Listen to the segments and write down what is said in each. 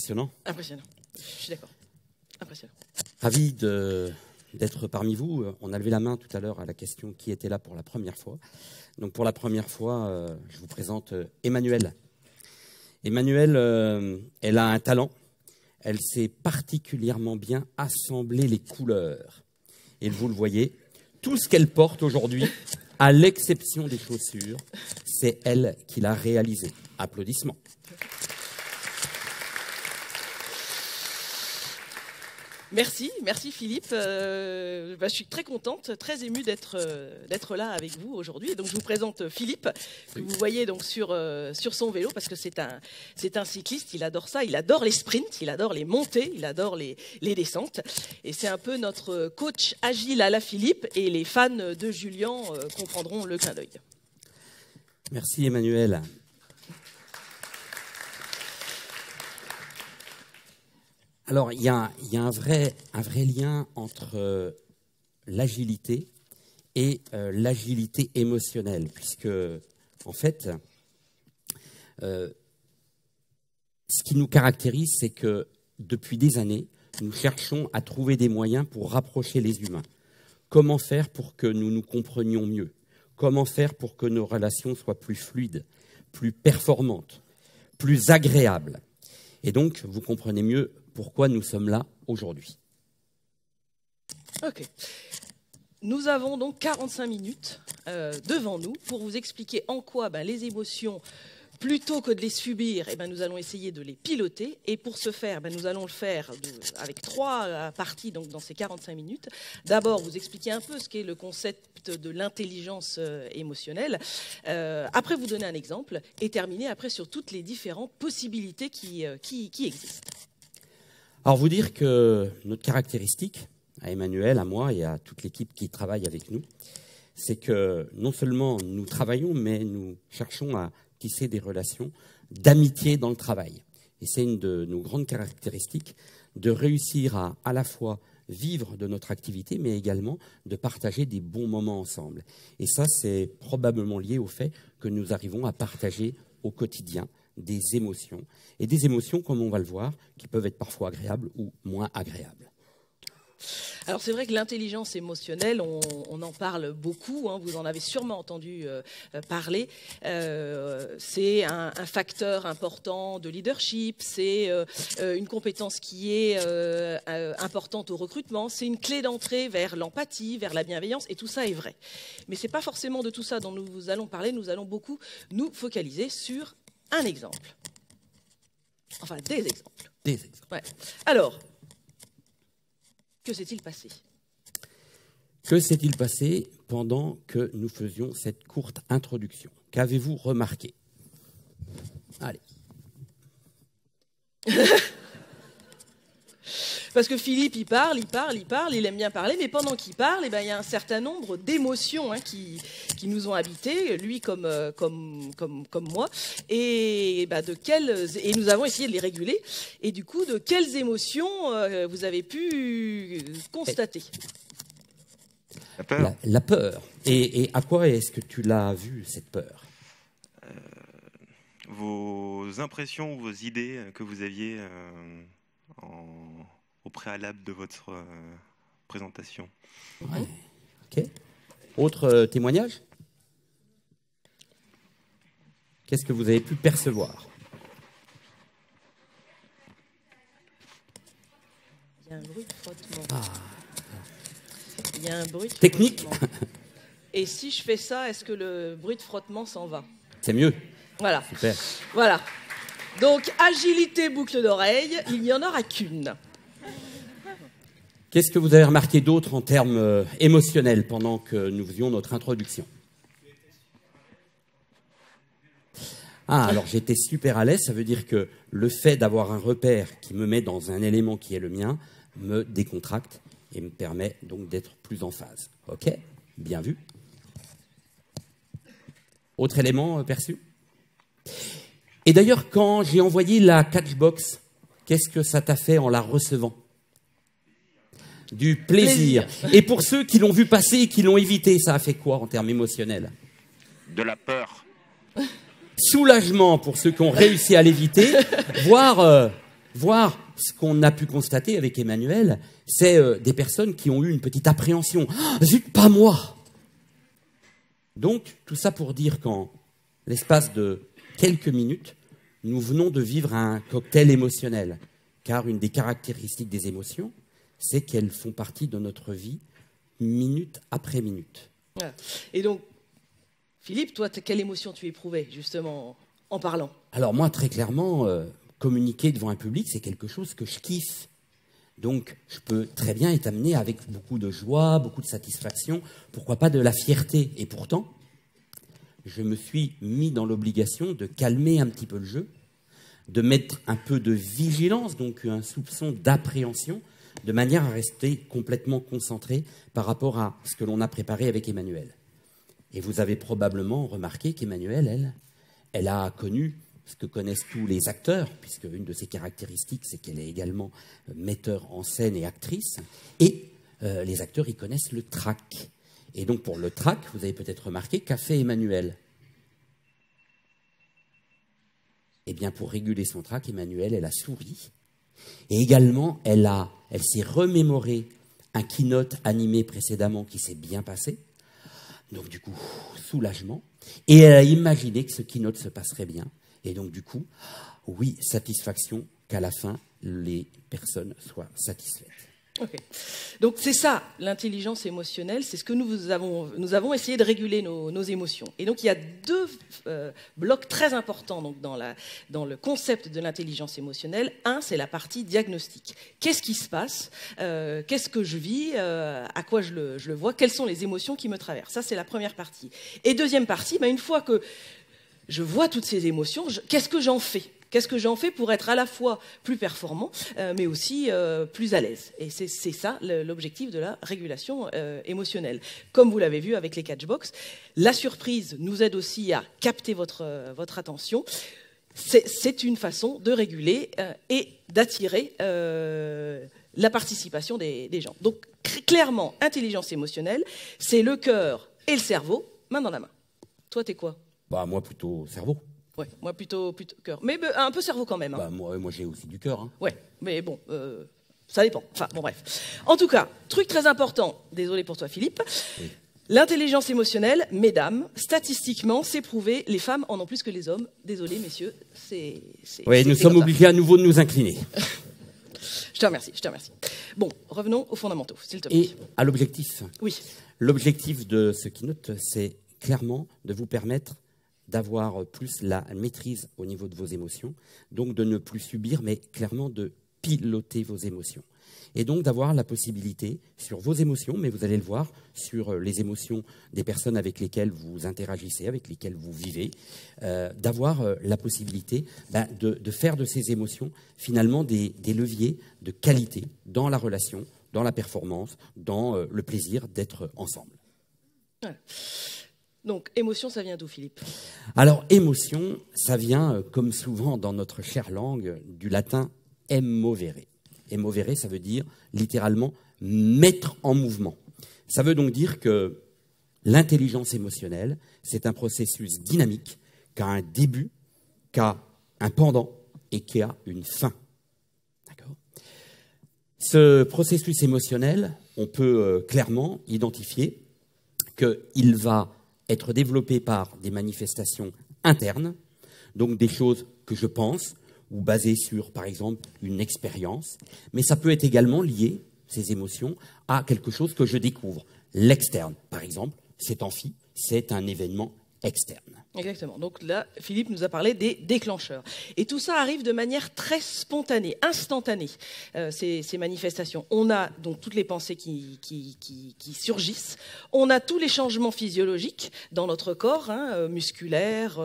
Impressionnant. Impressionnant. Je suis d'accord. Impressionnant. Ravi d'être parmi vous. On a levé la main tout à l'heure à la question qui était là pour la première fois. Donc pour la première fois, je vous présente Emmanuelle. Emmanuelle, elle a un talent. Elle sait particulièrement bien assembler les couleurs. Et vous le voyez, tout ce qu'elle porte aujourd'hui, à l'exception des chaussures, c'est elle qui l'a réalisé. Applaudissements. Merci Philippe. Je suis très contente, très émue d'être là avec vous aujourd'hui. Donc je vous présente Philippe, que vous voyez donc sur son vélo, parce que c'est un cycliste. Il adore ça, il adore les sprints, il adore les montées, il adore les descentes. Et c'est un peu notre coach agile à la Philippe. Et les fans de Julien comprendront le clin d'œil. Merci Emmanuelle. Alors, il y a un vrai lien entre l'agilité et l'agilité émotionnelle, puisque, en fait, ce qui nous caractérise, c'est que depuis des années, nous cherchons à trouver des moyens pour rapprocher les humains. Comment faire pour que nous nous comprenions mieux? Comment faire pour que nos relations soient plus fluides, plus performantes, plus agréables? Et donc, vous comprenez mieux pourquoi nous sommes là aujourd'hui. Ok. Nous avons donc 45 minutes devant nous pour vous expliquer en quoi les émotions, plutôt que de les subir, nous allons essayer de les piloter. Et pour ce faire, nous allons le faire avec 3 parties donc, dans ces 45 minutes. D'abord, vous expliquer un peu ce qu'est le concept de l'intelligence émotionnelle. Après, vous donner un exemple et terminer après sur toutes les différentes possibilités qui existent. Alors, vous dire que notre caractéristique, à Emmanuelle, à moi et à toute l'équipe qui travaille avec nous, c'est que non seulement nous travaillons, mais nous cherchons à tisser des relations d'amitié dans le travail. Et c'est une de nos grandes caractéristiques de réussir à la fois vivre de notre activité, mais également de partager des bons moments ensemble. Et ça, c'est probablement lié au fait que nous arrivons à partager au quotidien des émotions, et des émotions, comme on va le voir, qui peuvent être parfois agréables ou moins agréables. Alors c'est vrai que l'intelligence émotionnelle, on en parle beaucoup, vous en avez sûrement entendu parler. C'est un facteur important de leadership, c'est une compétence qui est importante au recrutement, c'est une clé d'entrée vers l'empathie, vers la bienveillance, et tout ça est vrai. Mais ce n'est pas forcément de tout ça dont nous allons parler, nous allons beaucoup nous focaliser sur un exemple. Enfin, des exemples. Des exemples. Ouais. Alors, que s'est-il passé? Que s'est-il passé pendant que nous faisions cette courte introduction? Qu'avez-vous remarqué? Allez. Parce que Philippe, il parle, il aime bien parler, mais pendant qu'il parle, il y a un certain nombre d'émotions qui nous ont habités, lui comme moi, et nous avons essayé de les réguler. Et du coup, de quelles émotions vous avez pu constater? La peur. La peur. Et à quoi est-ce que tu l'as vu, cette peur? Vos impressions, vos idées que vous aviez au préalable de votre présentation. Ouais. Ok. Autre témoignage? Qu'est-ce que vous avez pu percevoir? Il y a un bruit de frottement. Il y a un bruit de Technique. frottement. Et si je fais ça, est-ce que le bruit de frottement s'en va? C'est mieux. Voilà. Super. Voilà. Donc, agilité boucle d'oreille, il n'y en aura qu'une. Qu'est-ce que vous avez remarqué d'autre en termes émotionnels pendant que nous faisions notre introduction? Ah, alors j'étais super à l'aise, ça veut dire que le fait d'avoir un repère qui me met dans un élément qui est le mien me décontracte et me permet donc d'être plus en phase. Ok, bien vu. Autre élément perçu? Et d'ailleurs, quand j'ai envoyé la catchbox, qu'est-ce que ça t'a fait en la recevant? Du plaisir. Et pour ceux qui l'ont vu passer et qui l'ont évité, ça a fait quoi en termes émotionnels? De la peur. Soulagement pour ceux qui ont réussi à l'éviter, voire Voire, ce qu'on a pu constater avec Emmanuel, c'est des personnes qui ont eu une petite appréhension. « Ah, zut, pas moi !» Donc, tout ça pour dire qu'en l'espace de quelques minutes, nous venons de vivre un cocktail émotionnel. Car une des caractéristiques des émotions, c'est qu'elles font partie de notre vie minute après minute. Voilà. Et donc, Philippe, toi, quelle émotion tu éprouvais, justement, en parlant? Alors moi, très clairement, communiquer devant un public, c'est quelque chose que je kiffe. Donc, je peux très bien être amené avec beaucoup de joie, beaucoup de satisfaction, pourquoi pas de la fierté. Et pourtant, je me suis mis dans l'obligation de calmer un petit peu le jeu, de mettre un peu de vigilance, donc un soupçon d'appréhension, de manière à rester complètement concentré par rapport à ce que l'on a préparé avec Emmanuel. Et vous avez probablement remarqué qu'Emmanuel, elle a connu ce que connaissent tous les acteurs, puisque une de ses caractéristiques, c'est qu'elle est également metteur en scène et actrice. Et les acteurs, ils connaissent le trac. Et donc, pour le trac, vous avez peut-être remarqué qu'a fait Emmanuel. Eh bien, pour réguler son trac, Emmanuel, elle a souri. Et également, elle s'est remémoré un keynote animé précédemment qui s'est bien passé. Donc, du coup, soulagement. Et elle a imaginé que ce keynote se passerait bien. Et donc, du coup, oui, satisfaction qu'à la fin, les personnes soient satisfaites. Okay. Donc c'est ça, l'intelligence émotionnelle, c'est ce que nous avons essayé de réguler nos émotions. Et donc il y a deux blocs très importants donc, dans le concept de l'intelligence émotionnelle. Un, c'est la partie diagnostic. Qu'est-ce qui se passe? Qu'est-ce que je vis? À quoi je le vois? Quelles sont les émotions qui me traversent? Ça, c'est la première partie. Et deuxième partie, une fois que je vois toutes ces émotions, qu'est-ce que j'en fais? Qu'est-ce que j'en fais pour être à la fois plus performant, mais aussi plus à l'aise? Et c'est ça l'objectif de la régulation émotionnelle. Comme vous l'avez vu avec les catchbox, la surprise nous aide aussi à capter votre attention. C'est une façon de réguler et d'attirer la participation des gens. Donc clairement, intelligence émotionnelle, c'est le cœur et le cerveau, main dans la main. Toi, t'es quoi? Moi, plutôt cerveau. Ouais, moi plutôt cœur. Mais un peu cerveau quand même. Hein. Moi j'ai aussi du cœur. Hein. Ouais, mais bon, ça dépend. Enfin, bon, bref. En tout cas, truc très important, désolé pour toi Philippe, oui. L'intelligence émotionnelle, mesdames, statistiquement, c'est prouvé, les femmes en ont plus que les hommes. Désolé messieurs, oui, nous sommes obligés à nouveau de nous incliner. Je te remercie. Bon, revenons aux fondamentaux, s'il te plaît. Et à l'objectif. Oui. L'objectif de ce keynote, c'est clairement de vous permettre d'avoir plus la maîtrise au niveau de vos émotions, donc de ne plus subir, mais clairement de piloter vos émotions. Et donc d'avoir la possibilité sur vos émotions, mais vous allez le voir, sur les émotions des personnes avec lesquelles vous interagissez, avec lesquelles vous vivez, d'avoir la possibilité de faire de ces émotions finalement des leviers de qualité dans la relation, dans la performance, dans le plaisir d'être ensemble. Ouais. Donc, émotion, ça vient d'où, Philippe? Alors, émotion, ça vient, comme souvent dans notre chère langue, du latin « emmovere ». Emmovere, ça veut dire littéralement « mettre en mouvement ». Ça veut donc dire que l'intelligence émotionnelle, c'est un processus dynamique qui a un début, qui a un pendant et qui a une fin. D'accord ? Ce processus émotionnel, on peut clairement identifier qu'il va être développé par des manifestations internes, donc des choses que je pense, ou basées sur, par exemple, une expérience, mais ça peut être également lié, ces émotions, à quelque chose que je découvre. L'externe, par exemple, cet amphi, c'est un événement externe. Exactement. Donc là, Philippe nous a parlé des déclencheurs. Et tout ça arrive de manière très spontanée, instantanée, ces manifestations. On a donc toutes les pensées qui surgissent. On a tous les changements physiologiques dans notre corps, musculaires,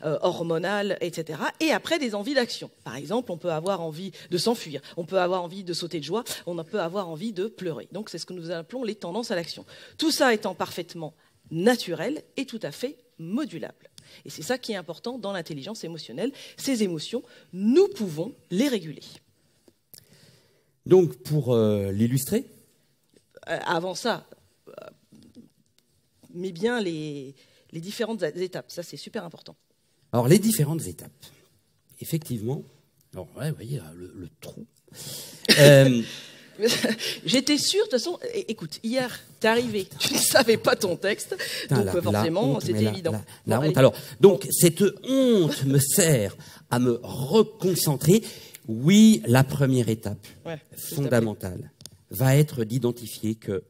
hormonal, etc. Et après, des envies d'action. Par exemple, on peut avoir envie de s'enfuir, on peut avoir envie de sauter de joie, on peut avoir envie de pleurer. Donc c'est ce que nous appelons les tendances à l'action. Tout ça étant parfaitement naturel et tout à fait modulable. Et c'est ça qui est important dans l'intelligence émotionnelle. Ces émotions, nous pouvons les réguler. Donc, pour l'illustrer, avant ça, mets bien les différentes étapes. Ça, c'est super important. Alors, les différentes étapes. Effectivement, Alors, ouais, vous voyez, le trou. J'étais sûre, de toute façon, écoute, hier, t'es arrivé, tu ne savais pas ton texte, Putain, donc forcément, c'était évident. La Bon, honte. allez. Alors, donc, cette honte me sert à me reconcentrer. Oui, la première étape Ouais, fondamentale va être d'identifier que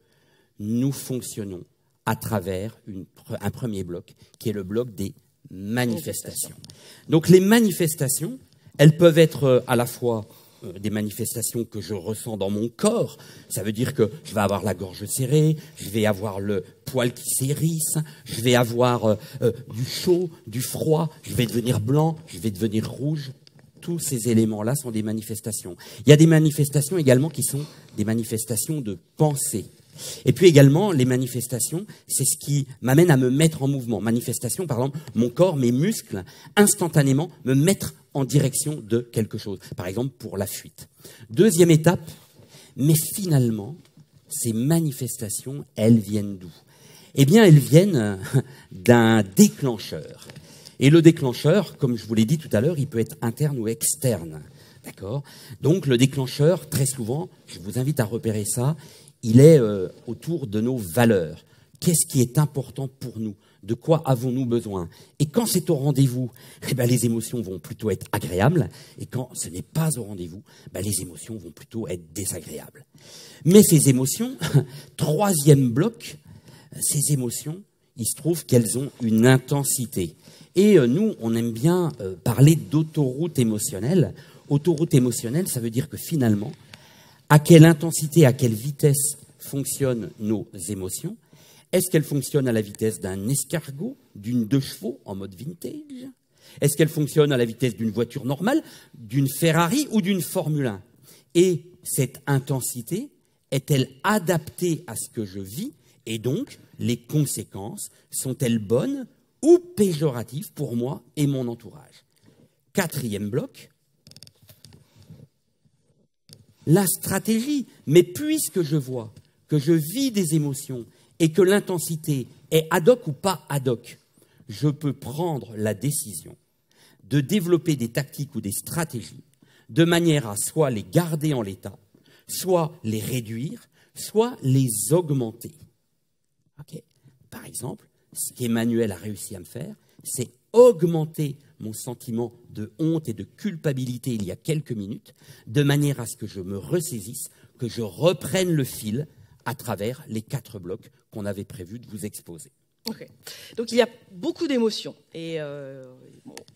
nous fonctionnons à travers un premier bloc, qui est le bloc des manifestations. Donc, les manifestations, elles peuvent être à la fois des manifestations que je ressens dans mon corps. Ça veut dire que je vais avoir la gorge serrée, je vais avoir le poil qui s'hérisse, je vais avoir du chaud, du froid, je vais devenir blanc, je vais devenir rouge. Tous ces éléments-là sont des manifestations. Il y a des manifestations également qui sont des manifestations de pensée. Et puis également, les manifestations, c'est ce qui m'amène à me mettre en mouvement. Manifestation, par exemple, mon corps, mes muscles, instantanément, me mettre en direction de quelque chose. Par exemple, pour la fuite. Deuxième étape, mais finalement, ces manifestations, elles viennent d'où? Eh bien, elles viennent d'un déclencheur. Et le déclencheur, comme je vous l'ai dit tout à l'heure, il peut être interne ou externe. D'accord? Donc, le déclencheur, très souvent, je vous invite à repérer ça, il est autour de nos valeurs. Qu'est-ce qui est important pour nous? De quoi avons-nous besoin? Et quand c'est au rendez-vous, eh ben, les émotions vont plutôt être agréables. Et quand ce n'est pas au rendez-vous, ben, les émotions vont plutôt être désagréables. Mais ces émotions, troisième bloc, ces émotions, il se trouve qu'elles ont une intensité. Et nous, on aime bien parler d'autoroute émotionnelle. Autoroute émotionnelle, ça veut dire que finalement, à quelle intensité, à quelle vitesse fonctionnent nos émotions? Est-ce qu'elles fonctionnent à la vitesse d'un escargot, d'une 2 chevaux en mode vintage? Est-ce qu'elles fonctionnent à la vitesse d'une voiture normale, d'une Ferrari ou d'une Formule 1? Et cette intensité est-elle adaptée à ce que je vis? Et donc, les conséquences sont-elles bonnes ou péjoratives pour moi et mon entourage? Quatrième bloc, la stratégie. Mais puisque je vois que je vis des émotions et que l'intensité est ad hoc ou pas ad hoc, je peux prendre la décision de développer des tactiques ou des stratégies de manière à soit les garder en l'état, soit les réduire, soit les augmenter. Okay. Par exemple, ce qu'Emmanuel a réussi à me faire, c'est augmenter mon sentiment de honte et de culpabilité il y a quelques minutes, de manière à ce que je me ressaisisse, que je reprenne le fil à travers les 4 blocs qu'on avait prévu de vous exposer. Okay. Donc il y a beaucoup d'émotions et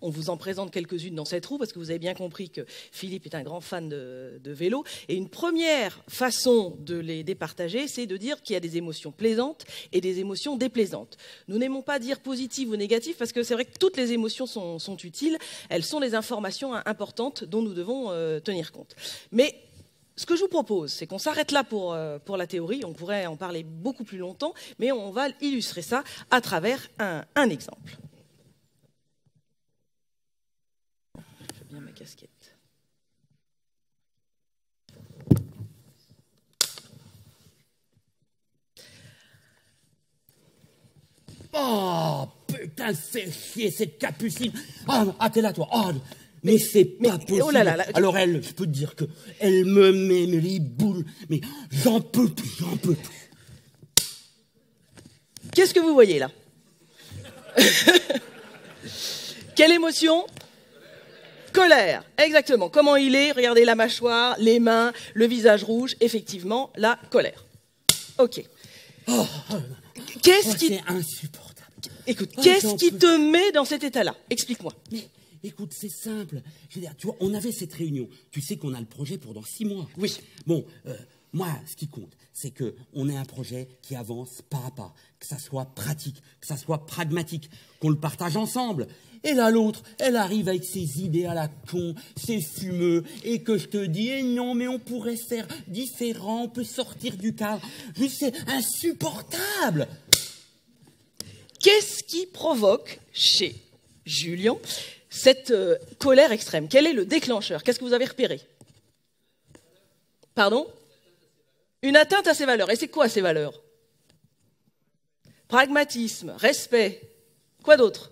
on vous en présente quelques-unes dans cette roue parce que vous avez bien compris que Philippe est un grand fan de vélo et une première façon de les départager, c'est de dire qu'il y a des émotions plaisantes et des émotions déplaisantes. Nous n'aimons pas dire positives ou négatives parce que c'est vrai que toutes les émotions sont utiles, elles sont des informations importantes dont nous devons tenir compte. Mais ce que je vous propose, c'est qu'on s'arrête là pour la théorie. On pourrait en parler beaucoup plus longtemps, mais on va illustrer ça à travers un exemple. Je fais bien ma casquette. Oh, putain, fais chier cette capucine. Ah, t'es là, toi. Oh, mais c'est pas possible. Oh là là, alors elle, je peux te dire que elle me met les boules. Mais j'en peux plus, j'en peux plus. Qu'est-ce que vous voyez là? Quelle émotion? Colère, exactement. Comment il est? Regardez la mâchoire, les mains, le visage rouge. Effectivement, la colère. Ok. Qu'est-ce qui... C'est insupportable. Écoute, qu'est-ce qui te met dans cet état-là? Explique-moi. Mais écoute, c'est simple. Je veux dire, tu vois, on avait cette réunion. Tu sais qu'on a le projet pour dans 6 mois. Oui. Bon, moi, ce qui compte, c'est qu'on ait un projet qui avance pas à pas, que ça soit pratique, que ça soit pragmatique, qu'on le partage ensemble. Et là, l'autre, elle arrive avec ses idées à la con, c'est fumeux, et que je te dis, eh non, mais on pourrait faire différent, on peut sortir du cadre. C'est insupportable. Qu'est-ce qui provoque chez Julien cette colère extrême? Quel est le déclencheur? Qu'est-ce que vous avez repéré? Pardon? Une atteinte à ses valeurs. Et c'est quoi ces valeurs? Pragmatisme, respect. Quoi d'autre?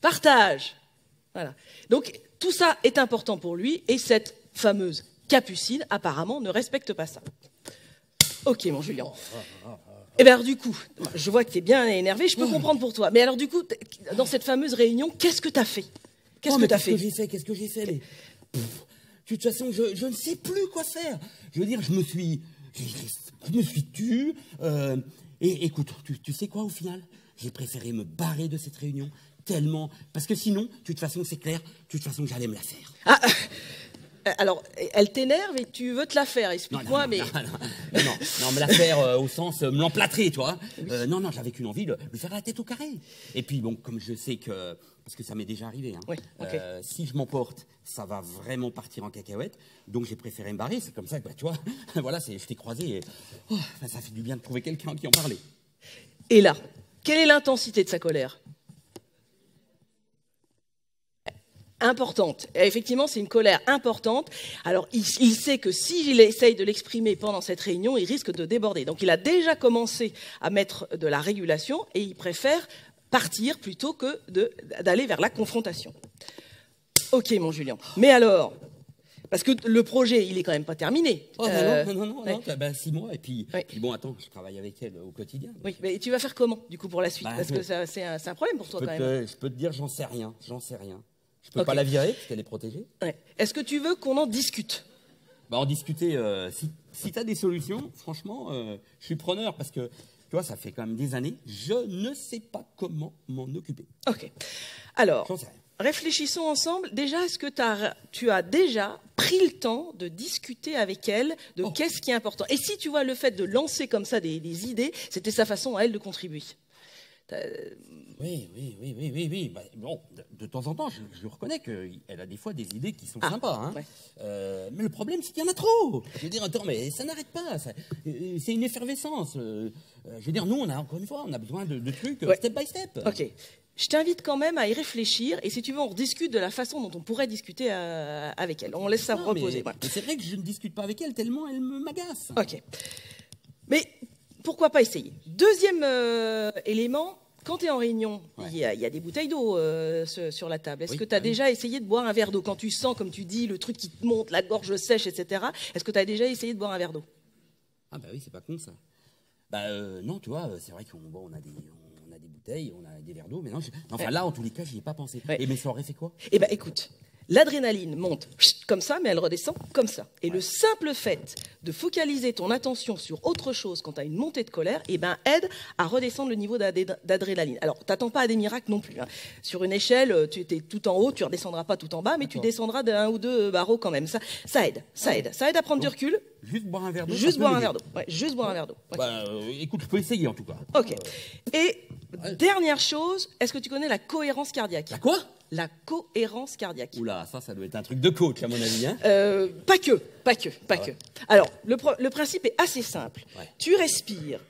Partage. Voilà. Donc, tout ça est important pour lui, et cette fameuse Capucine, apparemment, ne respecte pas ça. Ok, mon Julien. Et bien, alors, du coup, je vois que tu es bien énervé, je peux comprendre pour toi. Mais alors, du coup, dans cette fameuse réunion, qu'est-ce que tu as fait? Qu'est-ce que tu as fait? Qu'est-ce que j'ai fait? De toute façon, je ne sais plus quoi faire. Je veux dire, je me suis tu. Et écoute, tu sais quoi au final? J'ai préféré me barrer de cette réunion tellement... Parce que sinon, de toute façon, c'est clair, de toute façon, j'allais me la faire. Ah, alors, elle t'énerve et tu veux te la faire, explique-moi, mais... Non, me la faire au sens me l'emplâtrer, tu vois. Non, j'avais qu'une envie, de lui faire la tête au carré. Et puis, bon, comme je sais que... Parce que ça m'est déjà arrivé, hein, oui, okay. Si je m'emporte, ça va vraiment partir en cacahuète. Donc, j'ai préféré me barrer. C'est comme ça que, bah, tu vois, voilà, je t'ai croisé et ça fait du bien de trouver quelqu'un qui en parlait. Et là, quelle est l'intensité de sa colère? Importante. Et effectivement, c'est une colère importante. Alors, il sait que s'il essaye de l'exprimer pendant cette réunion, il risque de déborder. Donc, il a déjà commencé à mettre de la régulation et il préfère partir plutôt que d'aller vers la confrontation. Ok, mon Julien. Mais alors, parce que le projet, il est quand même pas terminé. Oh, non, bah, 6 mois. Et puis, bon, attends, je travaille avec elle au quotidien. Donc... Oui, mais tu vas faire comment, du coup, pour la suite? Parce que c'est un problème pour toi, quand même. Je peux te dire, j'en sais rien. Je peux pas la virer, parce qu'elle est protégée. Ouais. Est-ce que tu veux qu'on en discute? Bah, en discuter, si tu as des solutions, franchement, je suis preneur, parce que, tu vois, ça fait quand même des années, je ne sais pas comment m'en occuper. Ok. Alors, réfléchissons ensemble. Déjà, est-ce que tu as déjà pris le temps de discuter avec elle de qu'est-ce qui est important? Et si tu vois le fait de lancer comme ça des idées, c'était sa façon à elle de contribuer. Oui. Bah, bon, de temps en temps, je reconnais qu'elle a des fois des idées qui sont sympas. Hein. Ouais. Mais le problème, c'est qu'il y en a trop. Je veux dire, attends, mais ça n'arrête pas. C'est une effervescence. Je veux dire, nous, encore une fois, on a besoin de trucs step by step. Ok. Je t'invite quand même à y réfléchir. Et si tu veux, on rediscute de la façon dont on pourrait discuter avec elle. On laisse ça reposer. Mais c'est vrai que je ne discute pas avec elle tellement elle m'agace. Ok. Mais pourquoi pas essayer? Deuxième élément, quand tu es en réunion, il y a des bouteilles d'eau sur la table. Est-ce que tu as déjà essayé de boire un verre d'eau? Quand tu sens, comme tu dis, le truc qui te monte, la gorge sèche, etc., est-ce que tu as déjà essayé de boire un verre d'eau? Ah bah oui, c'est pas con ça. Bah non, tu vois, c'est vrai qu'on a des bouteilles, on a des verres d'eau, mais non, enfin là, en tous les cas, j'y ai pas pensé. Ouais. Et mais ça aurait fait quoi? Eh ben écoute, l'adrénaline monte comme ça, mais elle redescend comme ça. Et le simple fait de focaliser ton attention sur autre chose quand tu as une montée de colère, eh ben, aide à redescendre le niveau d'adrénaline. Alors, t'attends pas à des miracles non plus. Hein. Sur une échelle, tu es tout en haut, tu redescendras pas tout en bas, mais tu descendras d'un ou deux barreaux quand même. Ça aide. Ça aide à prendre du recul. Juste boire un verre d'eau. Juste boire un verre d'eau. Ouais, juste boire un verre d'eau. Ouais. Bah, écoute, je peux essayer en tout cas. Ok. Et dernière chose, est-ce que tu connais la cohérence cardiaque? La quoi? La cohérence cardiaque. Oula, ça doit être un truc de coach, à mon avis. Hein, pas que. Alors, le principe est assez simple. Ouais. Tu respires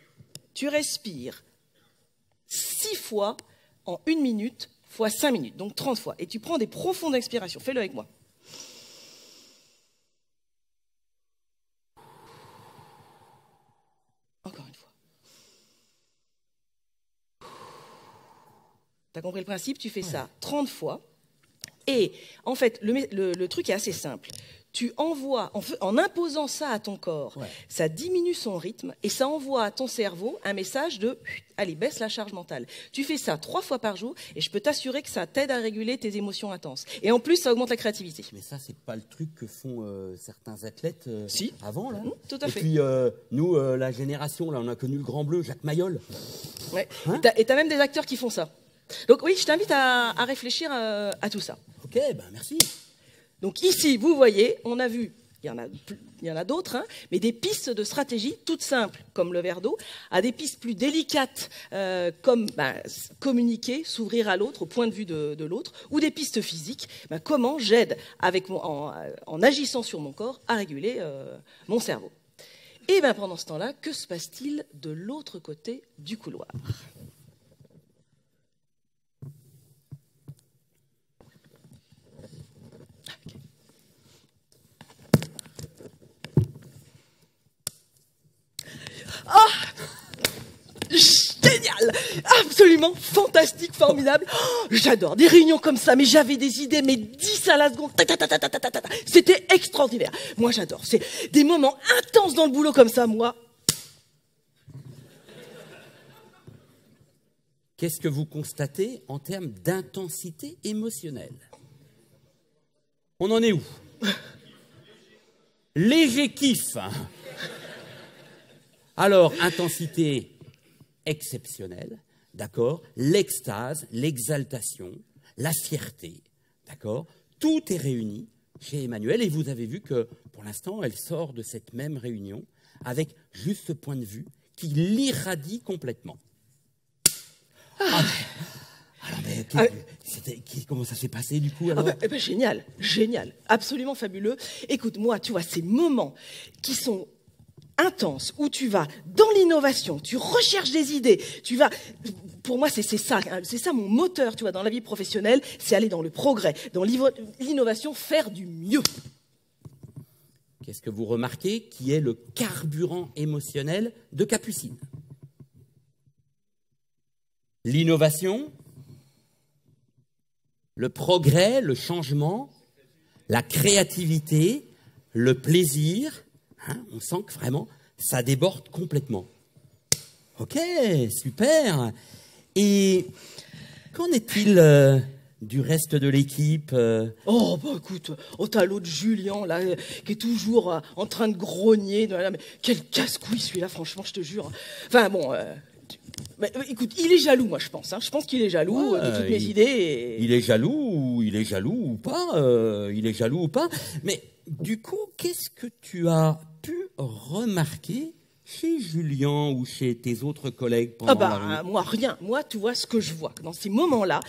6 fois en 1 minute fois 5 minutes, donc 30 fois. Et tu prends des profondes expirations. Fais-le avec moi. Encore une fois. T'as compris le principe? Tu fais ça 30 fois. Et en fait, le truc est assez simple. Tu envoies, en imposant ça à ton corps, ça diminue son rythme et ça envoie à ton cerveau un message de « allez, baisse la charge mentale ». Tu fais ça 3 fois par jour et je peux t'assurer que ça t'aide à réguler tes émotions intenses. Et en plus, ça augmente la créativité. Mais ça, c'est pas le truc que font certains athlètes avant, là. Tout à fait. Et puis, nous, la génération, là, on a connu le Grand Bleu, Jacques Mayol. Ouais. Hein, et t'as même des acteurs qui font ça. Donc oui, je t'invite à réfléchir à tout ça. Ok, ben merci. Donc ici, vous voyez, on a vu, il y en a d'autres, hein, mais des pistes de stratégie toutes simples, comme le verre d'eau, à des pistes plus délicates, comme communiquer, s'ouvrir à l'autre, au point de vue de l'autre, ou des pistes physiques, comment j'aide en agissant sur mon corps à réguler mon cerveau. Et pendant ce temps-là, que se passe-t-il de l'autre côté du couloir ? Oh, génial! génial, absolument fantastique, formidable. Oh, j'adore des réunions comme ça, mais j'avais des idées, mais 10 à la seconde. C'était extraordinaire. Moi, j'adore. C'est des moments intenses dans le boulot comme ça, moi. Qu'est-ce que vous constatez en termes d'intensité émotionnelle? On en est où? Léger kiff. Alors, intensité exceptionnelle, d'accord? L'extase, l'exaltation, la fierté, d'accord? Tout est réuni chez Emmanuelle et vous avez vu que, pour l'instant, elle sort de cette même réunion avec juste ce point de vue qui l'irradie complètement. Alors, mais comment ça s'est passé du coup alors? Génial, génial, absolument fabuleux. Écoute, moi, tu vois, ces moments qui sont intenses, où tu vas dans l'innovation, tu recherches des idées, tu vas... Pour moi, c'est ça mon moteur, tu vois, dans la vie professionnelle, c'est aller dans le progrès, dans l'innovation, faire du mieux. Qu'est-ce que vous remarquez qui est le carburant émotionnel de Capucine? L'innovation, le progrès, le changement, la créativité, le plaisir, hein, on sent que vraiment, ça déborde complètement. Ok, super. Et qu'en est-il du reste de l'équipe? Oh, bah écoute, t'as l'autre Julien, là, qui est toujours en train de grogner. Mais quel casse-couille celui-là, franchement, je te jure. Enfin, bon... écoute, il est jaloux, moi, je pense. Hein. Je pense qu'il est jaloux de toutes mes idées. Il est jaloux ou pas. Mais du coup, qu'est-ce que tu as pu remarquer chez Julien ou chez tes autres collègues pendant la réunion? Moi, rien. Moi, tu vois ce que je vois. Dans ces moments-là,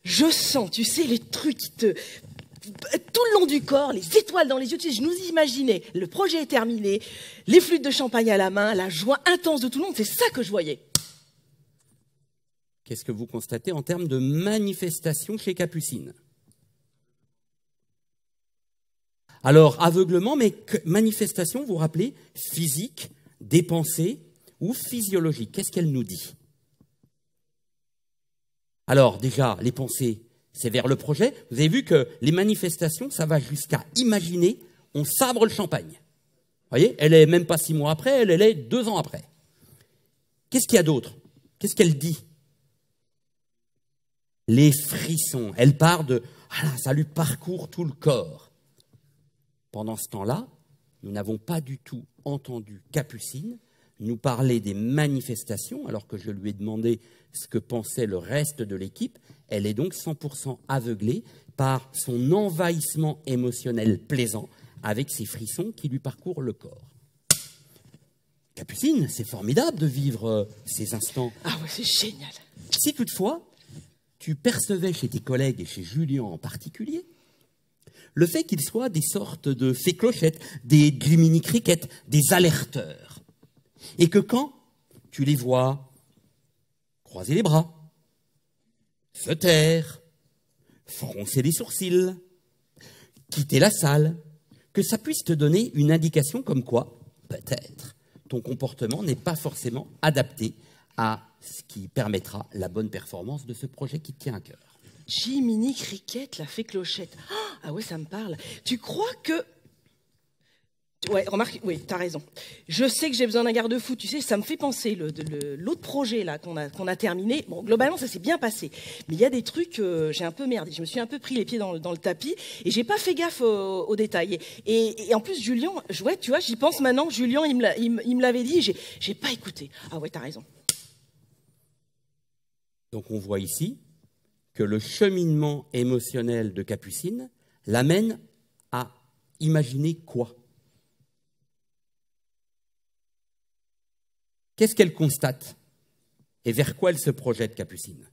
je sens, tu sais, les trucs qui te... Tout le long du corps, les étoiles dans les yeux, tu sais, je nous imaginais, le projet est terminé, les flûtes de champagne à la main, la joie intense de tout le monde, c'est ça que je voyais. Qu'est-ce que vous constatez en termes de manifestation chez Capucine? Alors, aveuglement, mais manifestation, vous vous rappelez, physique, des pensées ou physiologique. Qu'est-ce qu'elle nous dit? Alors, déjà, les pensées, c'est vers le projet. Vous avez vu que les manifestations, ça va jusqu'à imaginer, on sabre le champagne. Vous voyez, elle est même pas 6 mois après, elle est 2 ans après. Qu'est-ce qu'il y a d'autre? Qu'est-ce qu'elle dit? Les frissons. Elle part de... ça lui parcourt tout le corps. Pendant ce temps-là, nous n'avons pas du tout entendu Capucine nous parler des manifestations, alors que je lui ai demandé ce que pensait le reste de l'équipe. Elle est donc 100% aveuglée par son envahissement émotionnel plaisant avec ces frissons qui lui parcourent le corps. Capucine, c'est formidable de vivre ces instants. Ah ouais, c'est génial. Si toutefois, tu percevais chez tes collègues et chez Julien en particulier le fait qu'ils soient des sortes de fées clochettes, des Jiminy Cricket, des alerteurs, et que quand tu les vois croiser les bras, se taire, froncer les sourcils, quitter la salle, que ça puisse te donner une indication comme quoi, peut-être, ton comportement n'est pas forcément adapté à ce qui permettra la bonne performance de ce projet qui te tient à cœur. Jiminy Cricket, la fée clochette. Ah ouais, ça me parle. Tu crois que... Ouais, remarque, oui, t'as raison. Je sais que j'ai besoin d'un garde-fou, tu sais, ça me fait penser, l'autre projet là qu'on a terminé, bon, globalement, ça s'est bien passé. Mais il y a des trucs, j'ai un peu merdé, je me suis un peu pris les pieds dans le tapis, et j'ai pas fait gaffe aux détails. Et en plus, Julien, ouais, tu vois, j'y pense maintenant, Julien, il me l'avait dit, j'ai pas écouté. Ah ouais, t'as raison. Donc on voit ici que le cheminement émotionnel de Capucine l'amène à imaginer quoi? Qu'est-ce qu'elle constate? Et vers quoi elle se projette, Capucine?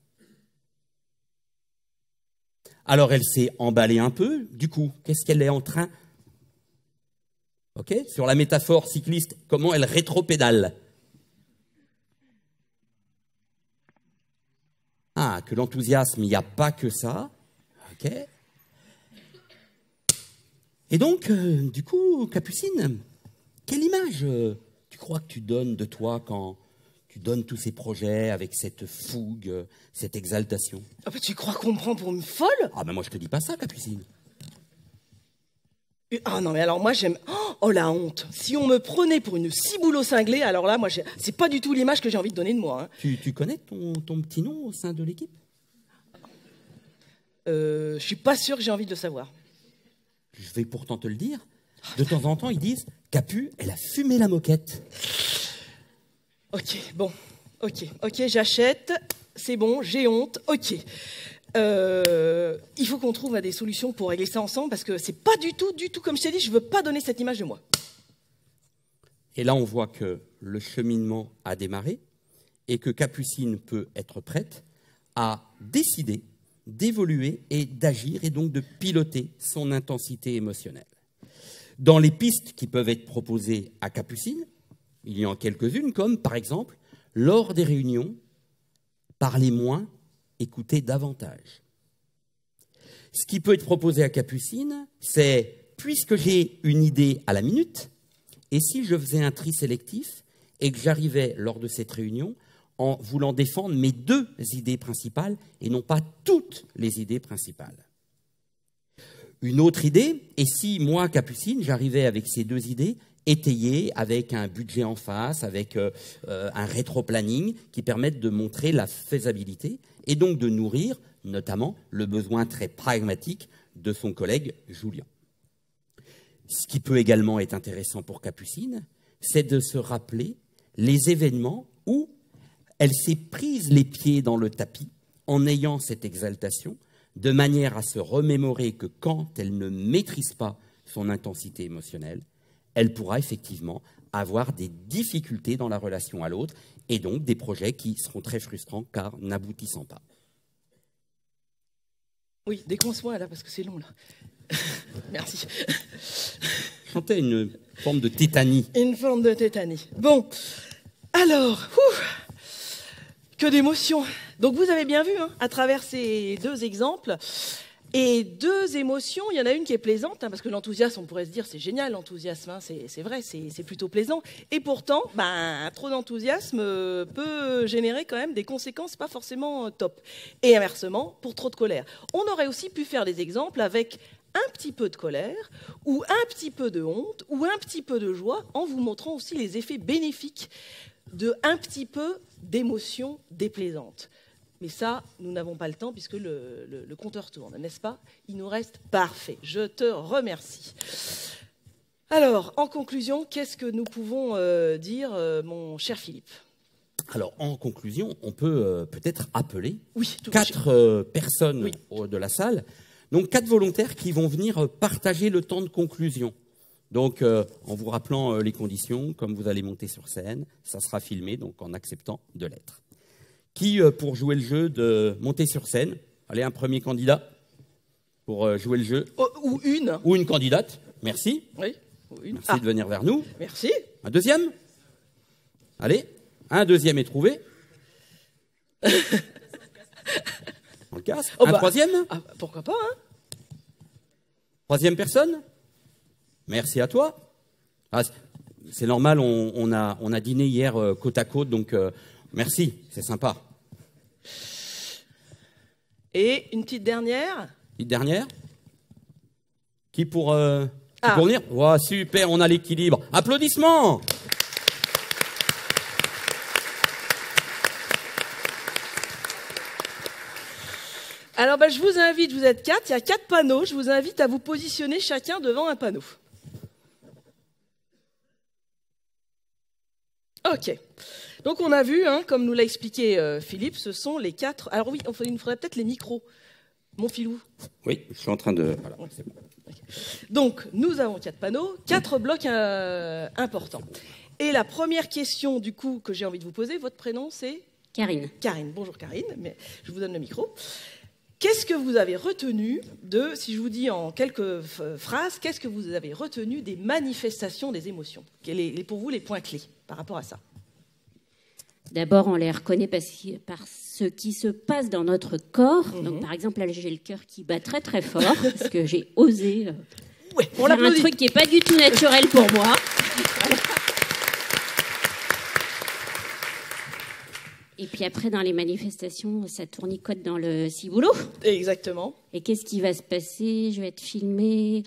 Alors elle s'est emballée un peu, du coup, qu'est-ce qu'elle est en train... Ok, sur la métaphore cycliste, comment elle rétropédale? Ah, que l'enthousiasme, il n'y a pas que ça. Ok. Et donc, du coup, Capucine, quelle image tu crois que tu donnes de toi quand tu donnes tous ces projets avec cette fougue, cette exaltation. Ah bah, tu crois qu'on me prend pour une folle? Ah ben moi je te dis pas ça, Capucine. Ah non mais alors moi j'aime... Oh la honte. Si on me prenait pour une ciboulot cinglée, alors là moi c'est pas du tout l'image que j'ai envie de donner de moi. Hein. Tu connais ton petit nom au sein de l'équipe? Je suis pas sûr que j'ai envie de le savoir. Je vais pourtant te le dire. De temps en temps ils disent Capu, elle a fumé la moquette. Ok, bon. Ok, j'achète. C'est bon, j'ai honte. Ok. Il faut qu'on trouve des solutions pour régler ça ensemble parce que c'est pas du tout, comme je t'ai dit, je veux pas donner cette image de moi. Et là, on voit que le cheminement a démarré et que Capucine peut être prête à décider d'évoluer et d'agir et donc de piloter son intensité émotionnelle. Dans les pistes qui peuvent être proposées à Capucine, il y en a quelques-unes comme, par exemple, lors des réunions, parler moins, écouter davantage. Ce qui peut être proposé à Capucine, c'est, puisque j'ai une idée à la minute, et si je faisais un tri sélectif et que j'arrivais lors de cette réunion en voulant défendre mes 2 idées principales et non pas toutes les idées principales. Une autre idée, et si moi, Capucine, j'arrivais avec ces 2 idées étayées, avec un budget en face, avec un rétro-planning qui permettent de montrer la faisabilité et donc de nourrir notamment le besoin très pragmatique de son collègue Julien. Ce qui peut également être intéressant pour Capucine, c'est de se rappeler les événements où elle s'est prise les pieds dans le tapis en ayant cette exaltation, de manière à se remémorer que quand elle ne maîtrise pas son intensité émotionnelle, elle pourra effectivement avoir des difficultés dans la relation à l'autre et donc des projets qui seront très frustrants car n'aboutissant pas. Oui, déconce-moi là parce que c'est long là. Merci. Je sentais une forme de tétanie. Une forme de tétanie. Bon, alors, que d'émotions. Donc vous avez bien vu, hein, à travers ces 2 exemples, et 2 émotions, il y en a une qui est plaisante, hein, parce que l'enthousiasme, on pourrait se dire, c'est génial, l'enthousiasme, hein, c'est vrai, c'est plutôt plaisant. Et pourtant, trop d'enthousiasme peut générer quand même des conséquences pas forcément top. Et inversement, pour trop de colère. On aurait aussi pu faire des exemples avec un petit peu de colère, ou un petit peu de honte, ou un petit peu de joie, en vous montrant aussi les effets bénéfiques de un petit peu d'émotions déplaisantes. Mais ça, nous n'avons pas le temps puisque le compteur tourne, n'est-ce pas? Il nous reste parfait. Je te remercie. Alors, en conclusion, qu'est-ce que nous pouvons dire, mon cher Philippe? Alors, en conclusion, on peut peut-être appeler 4 personnes de la salle, donc 4 volontaires qui vont venir partager le temps de conclusion. Donc, en vous rappelant les conditions, comme vous allez monter sur scène, ça sera filmé, donc en acceptant de l'être. Qui, pour jouer le jeu, de monter sur scène? Allez, un premier candidat pour jouer le jeu. Ou une. Ou une candidate. Merci. Oui. Ou une. Merci de venir vers nous. Merci. Un deuxième? Allez, un deuxième est trouvé. On le casse. Un troisième? Pourquoi pas, hein? Troisième personne? Merci à toi. Ah, c'est normal, on a dîné hier côte à côte, donc merci, c'est sympa. Et une petite dernière? Petite dernière? Qui pour venir? Wow, super, on a l'équilibre. Applaudissements! Alors, je vous invite, vous êtes 4, il y a 4 panneaux, je vous invite à vous positionner chacun devant un panneau. Ok. Donc, on a vu, hein, comme nous l'a expliqué Philippe, ce sont les 4... Alors oui, il nous faudrait peut-être les micros. Mon filou. Oui, je suis en train de... Voilà, c'est bon. Okay. Donc, nous avons 4 panneaux, 4 blocs importants. Et la première question, du coup, que j'ai envie de vous poser, votre prénom, c'est? Karine. Karine. Bonjour Karine, mais je vous donne le micro. Qu'est-ce que vous avez retenu si je vous dis en quelques phrases, qu'est-ce que vous avez retenu des manifestations des émotions? Quels sont pour vous les points clés par rapport à ça? D'abord, on les reconnaît par ce qui se passe dans notre corps. Donc, par exemple, là, j'ai le cœur qui bat très très fort parce que j'ai osé faire un truc qui n'est pas du tout naturel pour moi. Et puis après, dans les manifestations, ça tournicote dans le ciboulot. Exactement. Et qu'est-ce qui va se passer? Je vais être filmée.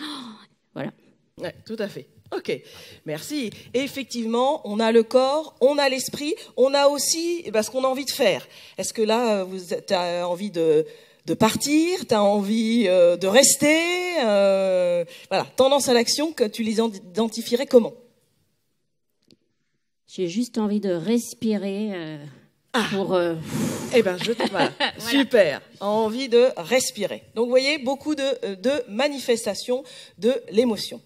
Voilà. Ouais, tout à fait. Ok, merci. Et effectivement, on a le corps, on a l'esprit, on a aussi ce qu'on a envie de faire. Est-ce que là, tu as envie de partir, tu as envie de rester voilà, tendance à l'action, que tu les identifierais comment? J'ai juste envie de respirer pour... Eh ben, voilà. Voilà. Super. Envie de respirer. Donc, vous voyez, beaucoup de manifestations de l'émotion.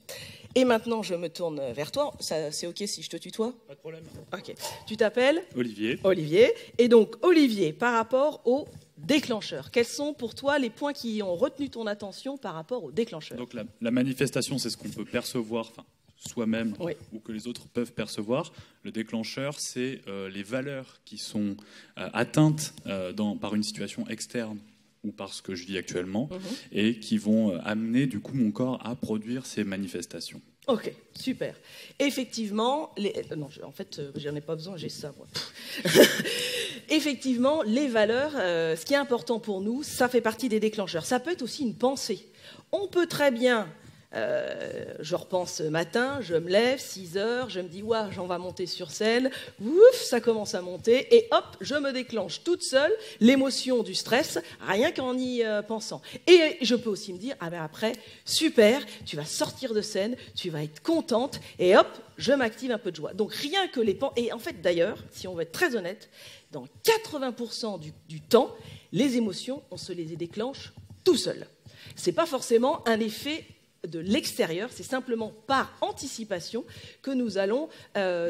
Et maintenant, je me tourne vers toi. C'est OK si je te tutoie? Pas de problème. OK. Tu t'appelles? Olivier. Olivier. Et donc, Olivier, par rapport au déclencheur, quels sont pour toi les points qui ont retenu ton attention par rapport au déclencheur? Donc la manifestation, c'est ce qu'on peut percevoir soi-même, oui, ou que les autres peuvent percevoir. Le déclencheur, c'est les valeurs qui sont atteintes par une situation externe ou par ce que je vis actuellement, et qui vont amener du coup mon corps à produire ces manifestations. Ok, super. Effectivement, non, en fait, j'en ai pas besoin, j'ai ça, moi. Effectivement, les valeurs, ce qui est important pour nous, ça fait partie des déclencheurs. Ça peut être aussi une pensée. On peut très bien... je repense ce matin, je me lève, 6 heures, je me dis, ouais, j'en vais monter sur scène, ouf, ça commence à monter, et hop, je me déclenche toute seule l'émotion du stress, rien qu'en y pensant. Et je peux aussi me dire, ah ben après, super, tu vas sortir de scène, tu vas être contente, et hop, je m'active un peu de joie. Donc rien que les et en fait d'ailleurs, si on veut être très honnête, dans 80% du temps, les émotions, on se les déclenche tout seul. C'est pas forcément un effet de l'extérieur, c'est simplement par anticipation que nous allons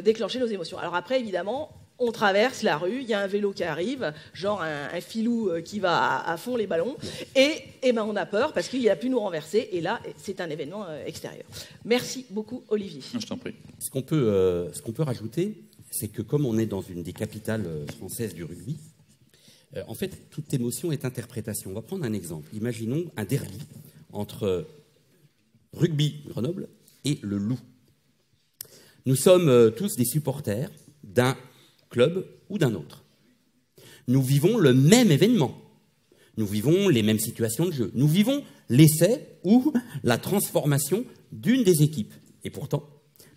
déclencher nos émotions. Alors après, évidemment, on traverse la rue, il y a un vélo qui arrive, genre un filou qui va à fond les ballons, et ben on a peur parce qu'il a pu nous renverser, et là, c'est un événement extérieur. Merci beaucoup, Olivier. Je t'en prie. Ce qu'on peut rajouter, c'est que comme on est dans une des capitales françaises du rugby, en fait, toute émotion est interprétation. On va prendre un exemple. Imaginons un derby entre Rugby Grenoble et le Loup. Nous sommes tous des supporters d'un club ou d'un autre. Nous vivons le même événement. Nous vivons les mêmes situations de jeu. Nous vivons l'essai ou la transformation d'une des équipes. Et pourtant,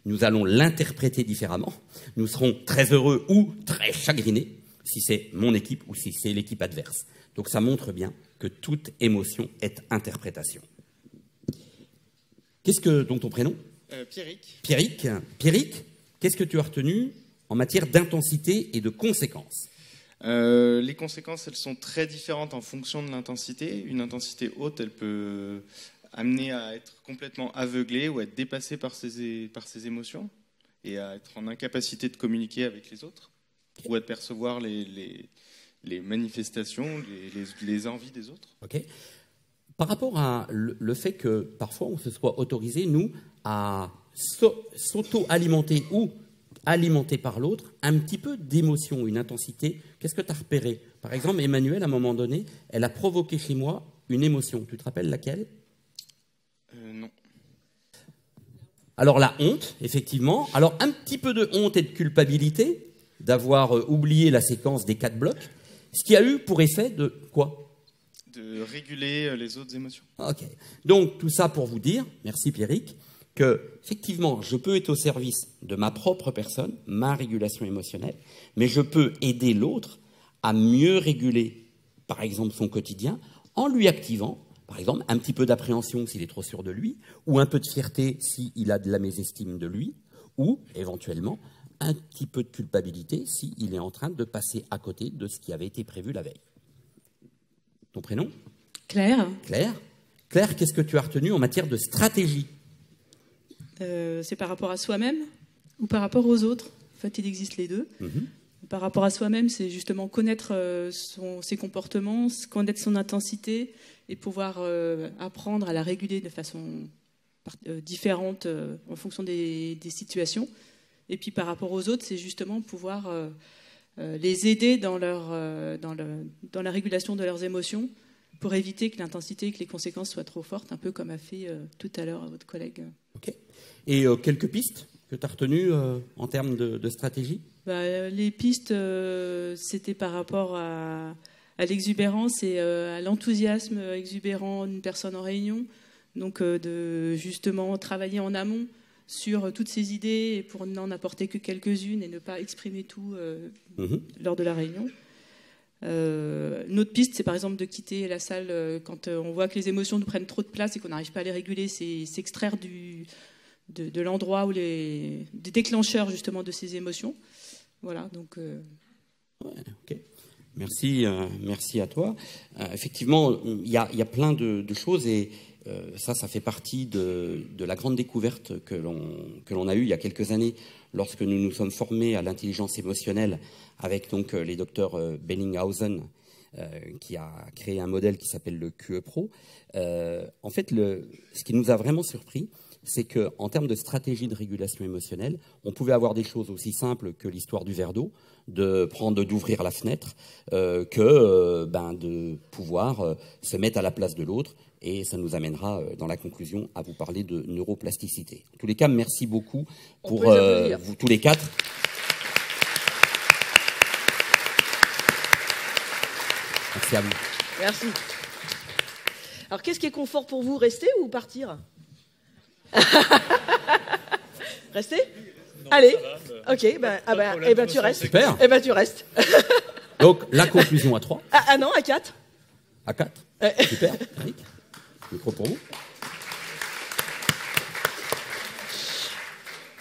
nous allons l'interpréter différemment. Nous serons très heureux ou très chagrinés si c'est mon équipe ou si c'est l'équipe adverse. Donc ça montre bien que toute émotion est interprétation. Donc ton prénom? Pierrick. Pierrick, qu'est-ce que tu as retenu en matière d'intensité et de conséquences? Les conséquences, elles sont très différentes en fonction de l'intensité. Une intensité haute, elle peut amener à être complètement aveuglé ou à être dépassé par ses émotions et à être en incapacité de communiquer avec les autres, ou à percevoir les manifestations, les envies des autres. Ok. Par rapport à le fait que parfois on se soit autorisé, nous, à s'auto-alimenter ou alimenter par l'autre un petit peu d'émotion, une intensité, qu'est-ce que tu as repéré? Par exemple, Emmanuelle, à un moment donné, elle a provoqué chez moi une émotion. Tu te rappelles laquelle? Non. Alors la honte, effectivement. Alors un petit peu de honte et de culpabilité d'avoir oublié la séquence des 4 blocs, ce qui a eu pour effet de quoi? De réguler les autres émotions. Ok. Donc, tout ça pour vous dire, merci Pierrick, que, effectivement, je peux être au service de ma propre personne, ma régulation émotionnelle, mais je peux aider l'autre à mieux réguler, par exemple, son quotidien, en lui activant, par exemple, un petit peu d'appréhension s'il est trop sûr de lui, ou un peu de fierté s'il a de la mésestime de lui, ou, éventuellement, un petit peu de culpabilité s'il est en train de passer à côté de ce qui avait été prévu la veille. Ton prénom? Claire. Claire, qu'est-ce que tu as retenu en matière de stratégie? C'est par rapport à soi-même ou par rapport aux autres? En fait, il existe les deux. Par rapport à soi-même, c'est justement connaître ses comportements, connaître son intensité et pouvoir apprendre à la réguler de façon différente en fonction des situations. Et puis par rapport aux autres, c'est justement pouvoir les aider dans la régulation de leurs émotions pour éviter que l'intensité et que les conséquences soient trop fortes, un peu comme a fait tout à l'heure votre collègue. Ok. Et quelques pistes que tu as retenues en termes de stratégie? Les pistes, c'était par rapport à l'exubérance et à l'enthousiasme exubérant d'une personne en réunion. Donc, de justement travailler en amont sur toutes ces idées et pour n'en apporter que quelques-unes et ne pas exprimer tout lors de la réunion. Une autre piste, c'est par exemple de quitter la salle quand on voit que les émotions nous prennent trop de place et qu'on n'arrive pas à les réguler, c'est s'extraire de l'endroit où des déclencheurs justement de ces émotions. Voilà, donc... Ok. Merci à toi. Effectivement, il y a plein de choses et ça fait partie de la grande découverte que l'on a eue il y a quelques années lorsque nous nous sommes formés à l'intelligence émotionnelle avec donc les docteurs Bellinghausen qui a créé un modèle qui s'appelle le QE Pro. En fait, ce qui nous a vraiment surpris, c'est qu'en termes de stratégie de régulation émotionnelle, on pouvait avoir des choses aussi simples que l'histoire du verre d'eau, d'ouvrir la fenêtre, de pouvoir se mettre à la place de l'autre. Et ça nous amènera dans la conclusion à vous parler de neuroplasticité. En tous les cas, merci beaucoup pour vous tous les quatre. Merci à vous. Merci. Alors, qu'est-ce qui est confort pour vous? Rester ou partir? Rester? Non, allez. Ok, tu restes. Super. Tu restes. Donc, la conclusion à 3. Ah non, à 4. À 4. Super. Eric, micro pour vous.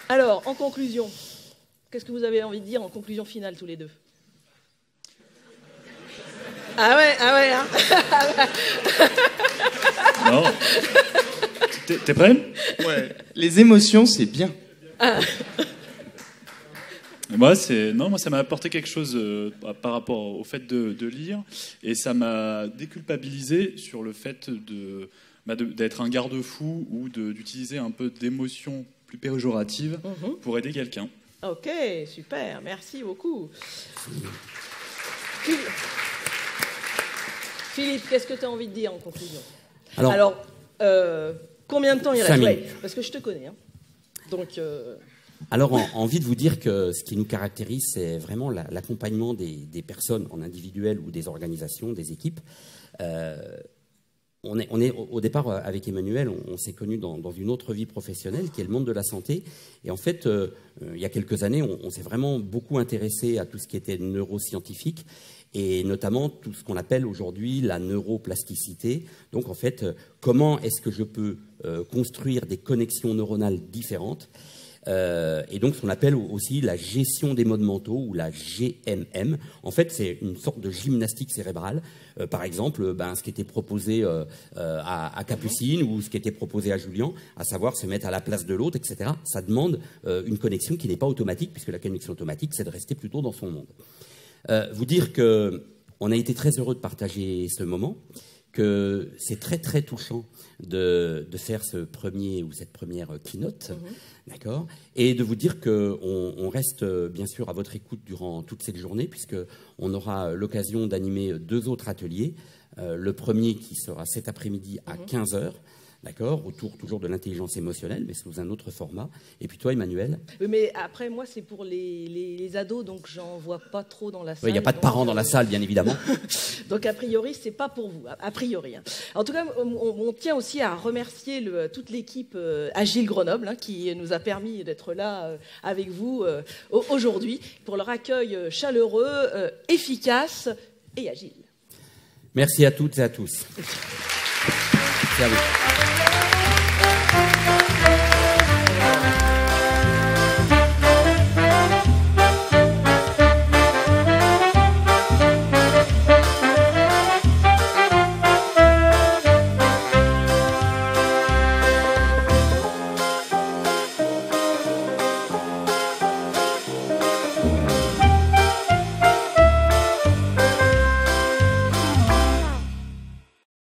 Alors, en conclusion, qu'est-ce que vous avez envie de dire en conclusion finale, tous les deux? Ah ouais, hein. Non. T'es prêt? Ouais. Les émotions, c'est bien. Ah. Moi, ça m'a apporté quelque chose par rapport au fait de lire, et ça m'a déculpabilisé sur le fait d'être un garde-fou ou d'utiliser un peu d'émotions plus péjoratives pour aider quelqu'un. Ok, super, merci beaucoup. Philippe, qu'est-ce que tu as envie de dire en conclusion? Alors combien de temps il reste? Ouais, parce que je te connais. Hein. Donc... Alors, envie de vous dire que ce qui nous caractérise, c'est vraiment l'accompagnement des personnes en individuel ou des organisations, des équipes. On est au départ, avec Emmanuel, on s'est connus dans une autre vie professionnelle qui est le monde de la santé. Et en fait, il y a quelques années, on s'est vraiment beaucoup intéressé à tout ce qui était neuroscientifique et notamment tout ce qu'on appelle aujourd'hui la neuroplasticité. Donc, en fait, comment est-ce que je peux construire des connexions neuronales différentes? Et donc, ce qu'on appelle aussi la gestion des modes mentaux ou la GMM. En fait, c'est une sorte de gymnastique cérébrale. Par exemple, ce qui était proposé à Capucine ou ce qui était proposé à Julien, à savoir se mettre à la place de l'autre, etc. Ça demande une connexion qui n'est pas automatique, puisque la connexion automatique, c'est de rester plutôt dans son monde. Vous dire qu'on a été très heureux de partager ce moment, que c'est très très touchant de faire cette première keynote, d'accord, et de vous dire qu'on reste bien sûr à votre écoute durant toute cette journée, puisqu'on aura l'occasion d'animer 2 autres ateliers. Le premier qui sera cet après-midi à 15h, d'accord, autour toujours de l'intelligence émotionnelle, mais sous un autre format. Et puis toi, Emmanuel? Oui, mais après, moi, c'est pour les ados, donc j'en vois pas trop dans la salle. Il n'y a pas de parents dans la salle, bien évidemment. Donc, a priori, c'est pas pour vous, a priori. Hein. En tout cas, on tient aussi à remercier toute l'équipe Agile Grenoble, qui nous a permis d'être là avec vous aujourd'hui, pour leur accueil chaleureux, efficace et agile. Merci à toutes et à tous. Merci à vous.